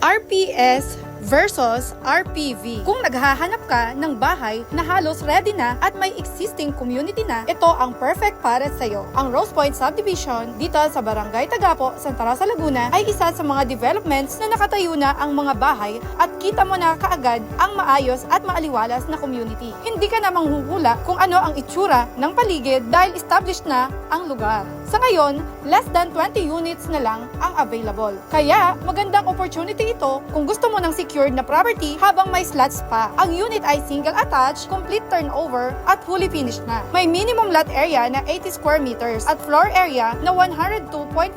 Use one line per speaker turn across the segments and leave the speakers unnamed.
RPS versus RPV. Kung naghahanap ka ng bahay na halos ready na at may existing community na, ito ang perfect para sa'yo. Ang Rose Point Subdivision dito sa Barangay Tagapo, Santa Rosa, Laguna ay isa sa mga developments na nakatayo na ang mga bahay at kita mo na kaagad ang maayos at maaliwalas na community. Hindi ka na manghuhula kung ano ang itsura ng paligid dahil established na ang lugar. Sa ngayon, less than 20 units na lang ang available. Kaya magandang opportunity ito kung gusto mo ng secured na property habang may slots pa. Ang unit ay single attached, complete turnover at fully finished na. May minimum lot area na 80 square meters at floor area na 102.42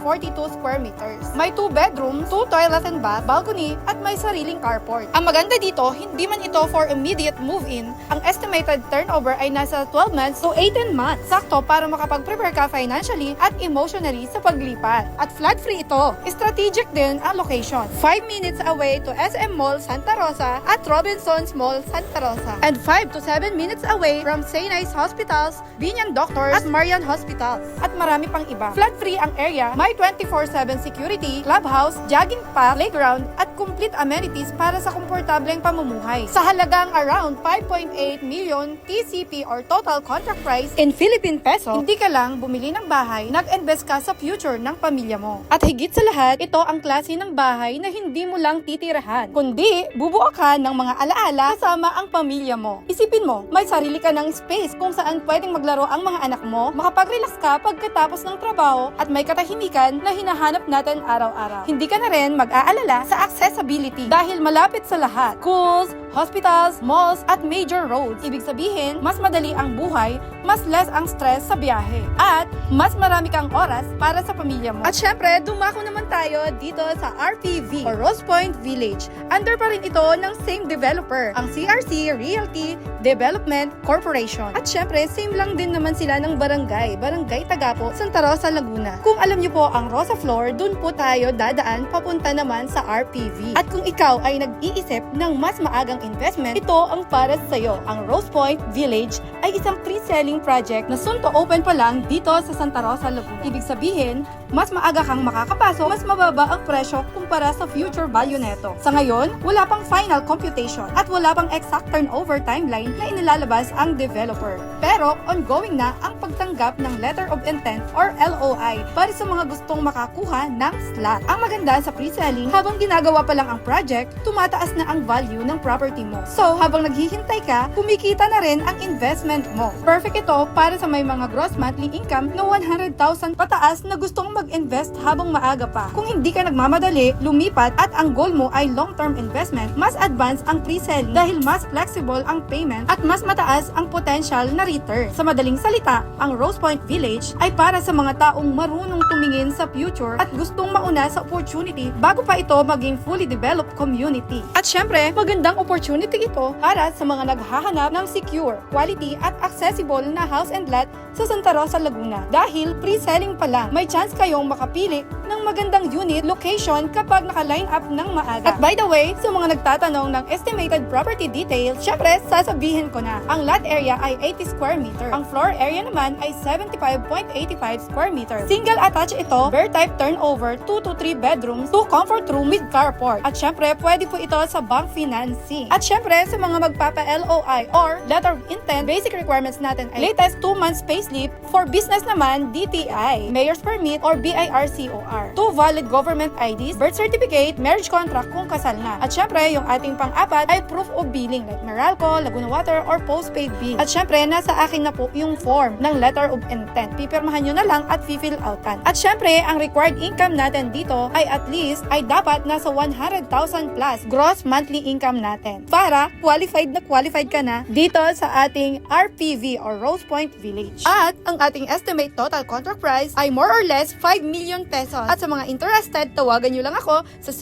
square meters. May 2 bedrooms, 2 toilet and bath, balcony at may sariling carport. Ang maganda dito, hindi man ito for immediate move-in. Ang estimated turnover ay nasa 12 months to 18 months. Sakto para makapag-prepare ka financially at emotionally sa paglipat. At flood-free ito. Strategic din ang location. 5 minutes away to SM Mall Santa Rosa at Robinsons Mall Santa Rosa. And 5 to 7 minutes away from St. Ives Hospitals, Binyan Doctors at Marian Hospitals. At marami pang iba. Flood-free ang area. May 24/7 security, clubhouse, jogging path, playground at complete amenities para sa komportableng pamumuhay. Sa halagang around 5.8 million TCP or total contract price in Philippine peso, hindi ka lang bumili ng bahay, nag-invest ka sa future ng pamilya mo. At higit sa lahat, ito ang klase ng bahay na hindi mo lang titirahan, kundi bubuo ka ng mga alaala kasama ang pamilya mo. Isipin mo, may sarili ka ng space kung saan pwedeng maglaro ang mga anak mo, makapag-relax ka pagkatapos ng trabaho at may katahimikan na hinahanap natin araw-araw. Hindi ka na rin mag-aalala sa accessibility dahil malapit sa lahat. Schools, hospitals, malls at major roads. Ibig sabihin, mas madali ang buhay, mas less ang stress sa biyahe, at mas marami kang oras para sa pamilya mo. At syempre, dumako naman tayo dito sa RPV or Rose Point Village. Under pa rin ito ng same developer, ang CRC Realty Development Corporation. At syempre, same lang din naman sila ng Barangay Tagapo, Santa Rosa, Laguna. Kung alam niyo po ang Rosa Floor, dun po tayo dadaan papunta naman sa RPV. At kung ikaw ay nag-iisip ng mas maagang investment, ito ang para sa iyo. Ang Rose Point Village ay isang pre-selling project na soon to open pa lang dito sa Santa Rosa, Laguna. Ibig sabihin, mas maaga kang makakapasok, mas mababa ang presyo kumpara sa future value neto. Sa ngayon, wala pang final computation at wala pang exact turnover timeline na inilalabas ang developer. Pero ongoing na ang pagtanggap ng Letter of Intent or LOI para sa mga gustong makakuha ng slot. Ang maganda sa pre-selling, habang ginagawa pa lang ang project, tumataas na ang value ng property mo. So, habang naghihintay ka, kumikita na rin ang investment mo. Perfect ito para sa may mga gross monthly income na 100,000 pataas na gustong mag-invest habang maaga pa. Kung hindi ka nagmamadali, lumipat at ang goal mo ay long-term investment, mas advanced ang pre-selling dahil mas flexible ang payment at mas mataas ang potential na return. Sa madaling salita, ang Rose Point Village ay para sa mga taong marunong tumingin sa future at gustong mauna sa opportunity bago pa ito maging fully developed community. At syempre, magandang opportunity ito para sa mga naghahanap ng secure, quality at accessible na house and lot sa Santa Rosa, Laguna. Dahil pre-selling pa lang, may chance kayong makapili ng magandang unit location kapag naka-line up ng maaga. At by the way, sa mga nagtatanong ng estimated property details, syempre, sasabihin ko na, ang lot area ay 80 square meter. Ang floor area naman ay 75.85 square meter. Single attached ito, bare type turnover, 2 to 3 bedrooms, 2 comfort room with carport. At syempre, pwede po ito sa bank financing. At syempre, sa mga magpapa-LOI or letter of intent, basic requirements natin ay latest 2 months payslip. For business naman, DTI, Mayor's Permit or BIRCOR. 2 valid government IDs, birth certificate, marriage contract kung kasal na. At syempre, yung ating pang-apat ay proof of billing like Meralco, Laguna Water or postpaid bill. At syempre, nasa akin na po yung form ng letter of intent. Pipirmahan nyo na lang at fill outan. At syempre, ang required income natin dito ay at least ay dapat nasa 100,000 plus gross monthly income natin para qualified ka na dito sa ating RPV or Rose Point Village. At ang ating estimate total contract price ay more or less 5 million pesos. At sa mga interested, tawagan nyo lang ako sa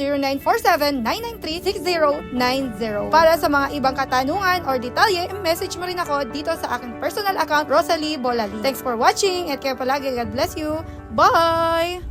0947-993-6090. Para sa mga ibang katanungan or detalye, message mo rin ako dito sa aking personal account, Rosalie Bolali. Thanks for watching at kayo palagi. God bless you. Bye!